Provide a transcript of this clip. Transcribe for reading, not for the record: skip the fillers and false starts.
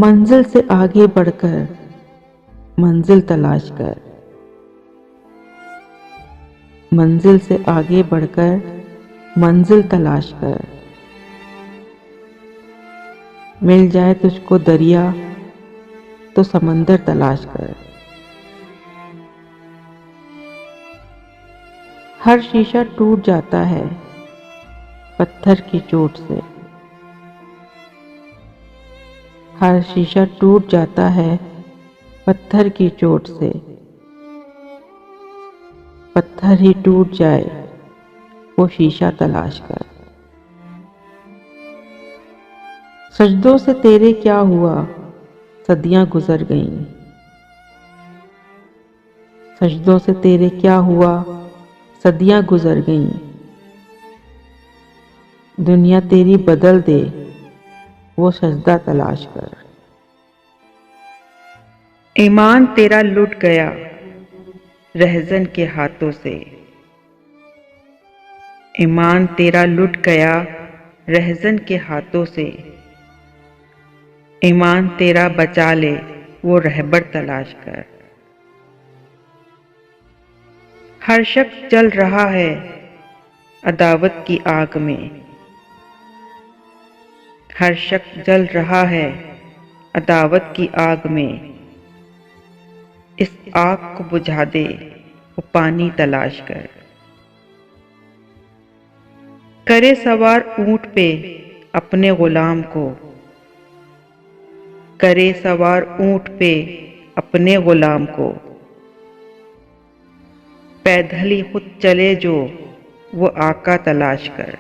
منزل سے آگے بڑھ کر منزل تلاش کر، منزل سے آگے بڑھ کر منزل تلاش کر، مل جائے تجھ کو دریا تو سمندر تلاش کر۔ ہر شیشہ ٹوٹ جاتا ہے پتھر کی چوٹ سے، ہر شیشہ ٹوٹ جاتا ہے پتھر کی چوٹ سے، پتھر ہی ٹوٹ جائے وہ شیشہ تلاش کر۔ سجدوں سے تیرے کیا ہوا صدیاں گزر گئیں، سجدوں سے تیرے کیا ہوا صدیاں گزر گئیں، دنیا تیری بدل دے وہ سجدہ تلاش کر۔ ایمان تیرا لٹ گیا رہزن کے ہاتھوں سے، ایمان تیرا لٹ گیا رہزن کے ہاتھوں سے، ایمان تیرا بچا لے وہ رہبر تلاش کر۔ ہر شخص جل رہا ہے عداوت کی آگ میں، ہر شخص جل رہا ہے عداوت کی آگ میں، اس آگ کو بجھا دے وہ پانی تلاش کر۔ کرے سوار اونٹ پہ اپنے غلام کو، کرے سوار اونٹ پہ اپنے غلام کو، پیدل ہی خود چلے جو وہ آقا تلاش کر۔